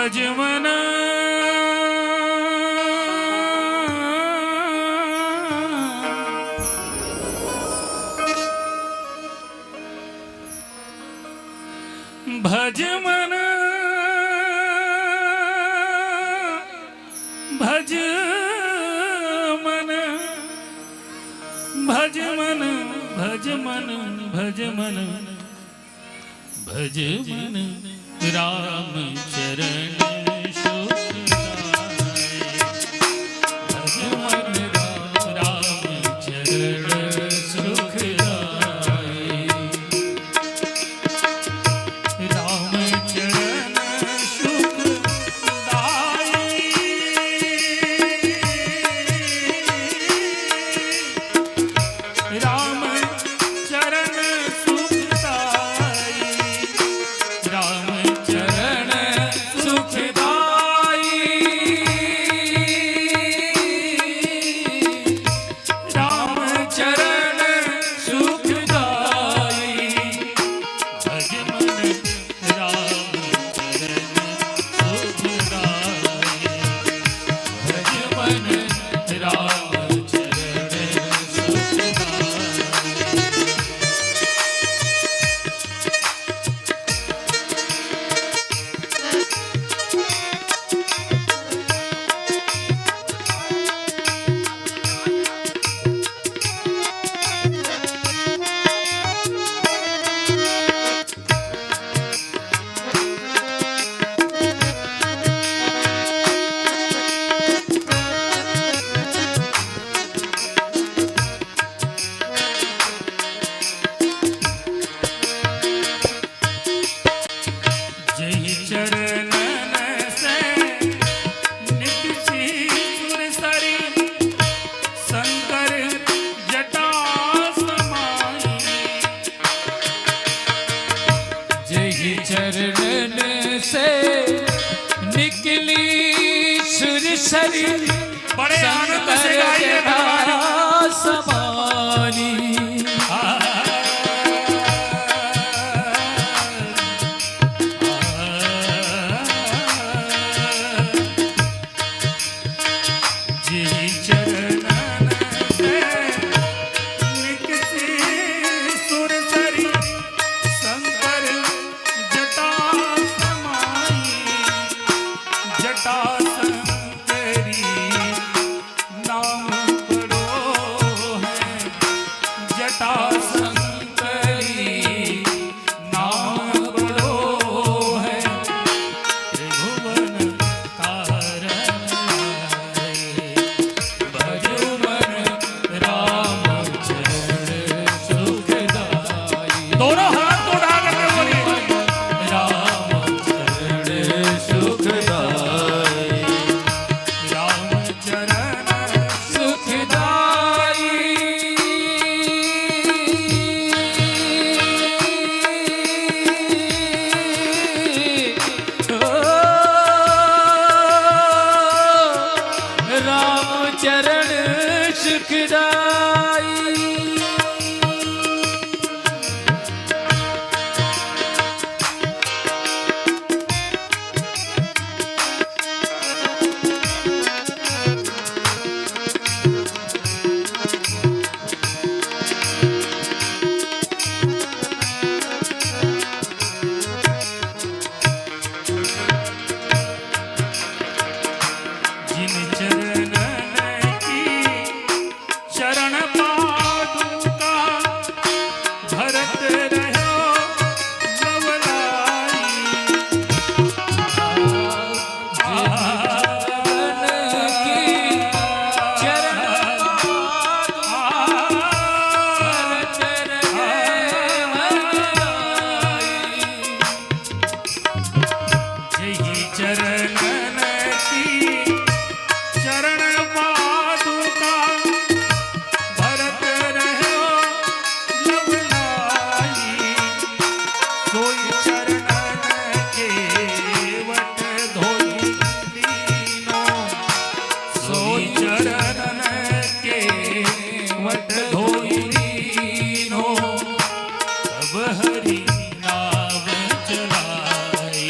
भज मन भज मन भज मन भज मन भज मन भज मन भज मन राम चरण बड़े आनंद से गाइए समानी जी चरणन से निकसी सुरसरी शंकर जटा समाई जटा हरि नाम चलाए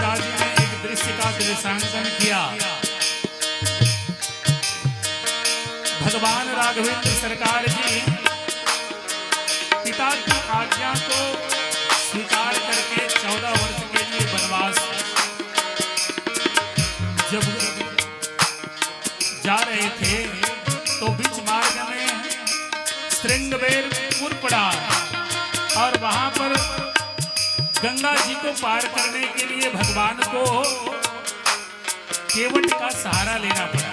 तुलसीदास जी ने एक दृश्य का दृश्यांकन किया। भगवान राघवेंद्र सरकार जी पिता की आज्ञा को स्वीकार करके 14 वर्ष के लिए वनवास जब जा रहे थे तो बीच मार्ग में श्रृंगबेरपुर पड़ा और वहां पर गंगा जी को पार करने के लिए भगवान को केवट का सहारा लेना पड़ा।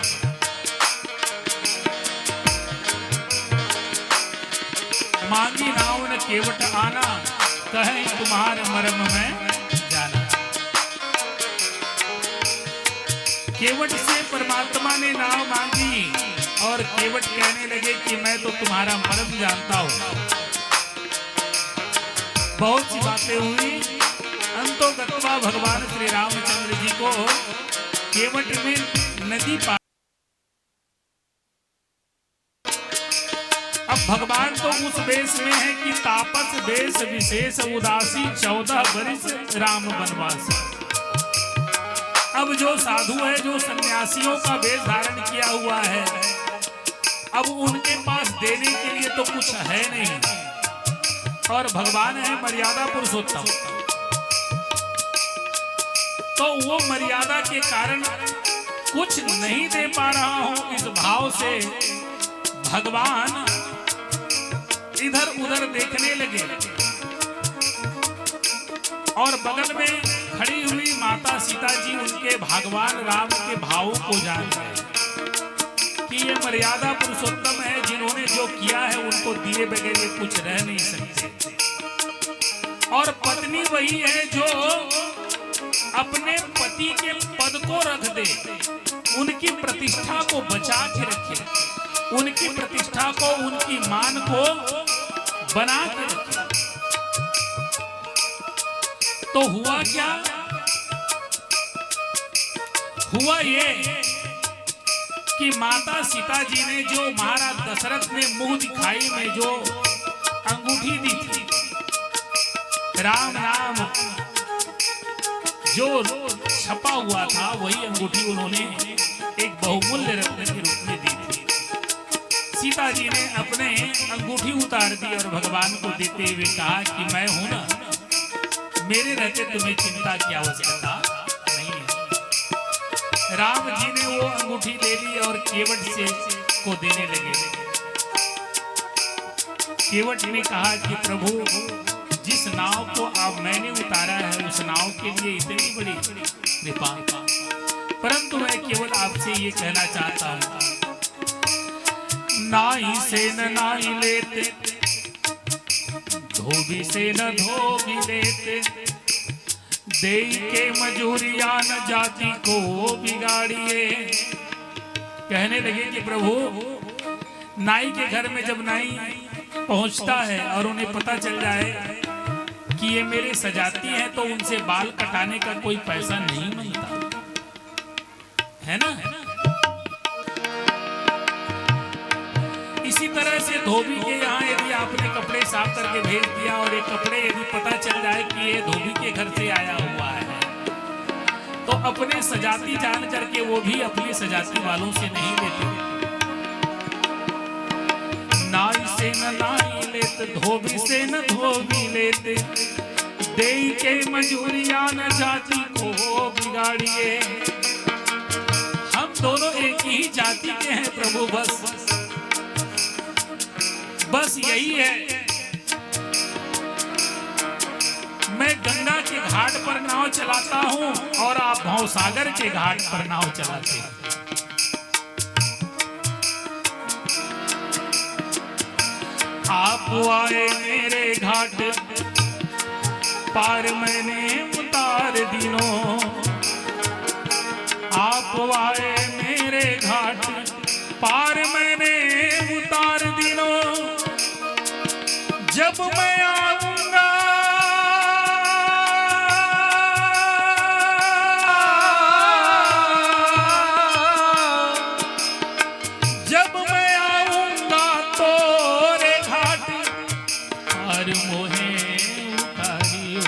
मांगी नाव न केवट आना, कहे तुम्हारे मर्म में जाना। केवट से परमात्मा ने नाव मांगी और केवट कहने लगे कि मैं तो तुम्हारा मर्म जानता हूं। बहुत सी बातें हुई, अंतोगत्वा भगवान श्री रामचंद्र जी को केवट में नदी पार। अब भगवान तो उस वेश में है कि तापस वेश विशेष उदासी 14 वर्ष राम वनवासी। अब जो साधु है, जो सन्यासियों का वेश धारण किया हुआ है, अब उनके पास देने के लिए तो कुछ है नहीं, और भगवान है मर्यादा पुरुषोत्तम, तो वो मर्यादा के कारण कुछ नहीं दे पा रहा हूं, इस भाव से भगवान इधर उधर देखने लगे। और बगल में खड़ी हुई माता सीता जी उनके भगवान राम के भावों को जान गए कि ये मर्यादा पुरुषोत्तम है, जिन्होंने जो किया है उनको दिए बगैर ये कुछ रह नहीं सकते। और पत्नी वही है जो अपने पति के पद को रख दे, उनकी प्रतिष्ठा को बचा के रखे, उनकी प्रतिष्ठा को, उनकी मान को बना के रखे। तो हुआ क्या? हुआ ये कि माता सीता जी ने जो महाराज दशरथ ने मुंह दिखाई में जो अंगूठी दी थी, राम नाम जो छपा हुआ था, वही अंगूठी उन्होंने एक बहुमूल्य रत्न के रूप में दी थी। सीता जी ने अपने अंगूठी उतार दी और भगवान को देते हुए कहा कि मैं हूं ना, मेरे रहते तुम्हें चिंता की आवश्यकता नहीं है। राम जी ने वो अंगूठी ले ली और केवट से को देने लगे। केवट ने कहा कि प्रभु, जिस नाव को आप मैंने उतारा है उस नाव के लिए इतनी बड़ी कृपा, परंतु मैं केवल आपसे ये कहना चाहता हूं, नाई से न नाई लेते, धोबी से न धोबी लेते, देई के मजूरिया न जाति को बिगाड़िए। कहने लगे कि प्रभु, नाई के घर में जब नाई पहुंचता है और उन्हें पता चल जाए कि ये मेरे सजाती हैं, तो उनसे बाल कटाने का कोई पैसा नहीं मिलता है ना। इसी तरह से धोबी के यहाँ यदि आपने कपड़े साफ करके भेज दिया और ये कपड़े यदि पता चल जाए कि ये धोबी के घर से आया हुआ है, तो अपने सजाती जान करके वो भी अपनी सजाती वालों से नहीं लेते। नाई से न नाई लेते, धोबी से न धोबी लेते, देई के मजूरिया न जाति को बिगाड़िए। हम दोनों एक ही जाति के हैं प्रभु, बस यही है। मैं गंगा के घाट पर नाव चलाता हूं और आप भवसागर के घाट पर नाव चलाते हैं। आप आए मेरे घाट पार, मैंने उतार दिनों। आप आए मेरे घाट पार, मैंने उतार दिनों। जब मैं आऊंगा तोरे घाट पार, मोहे उतारियो।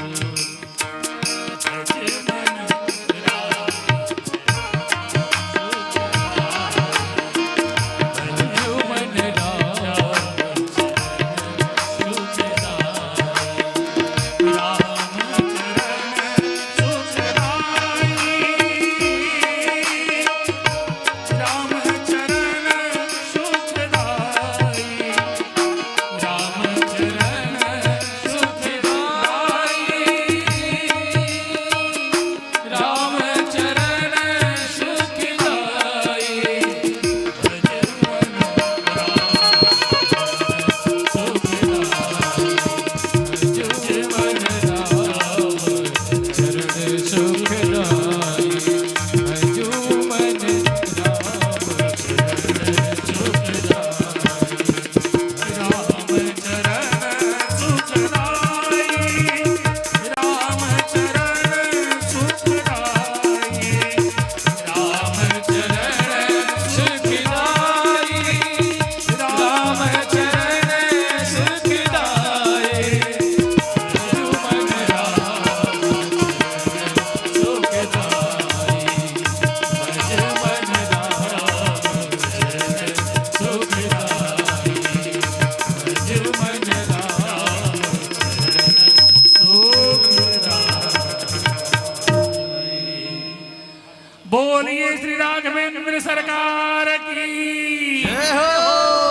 बोलिए श्री राघवेंद्र सरकार की जय हो।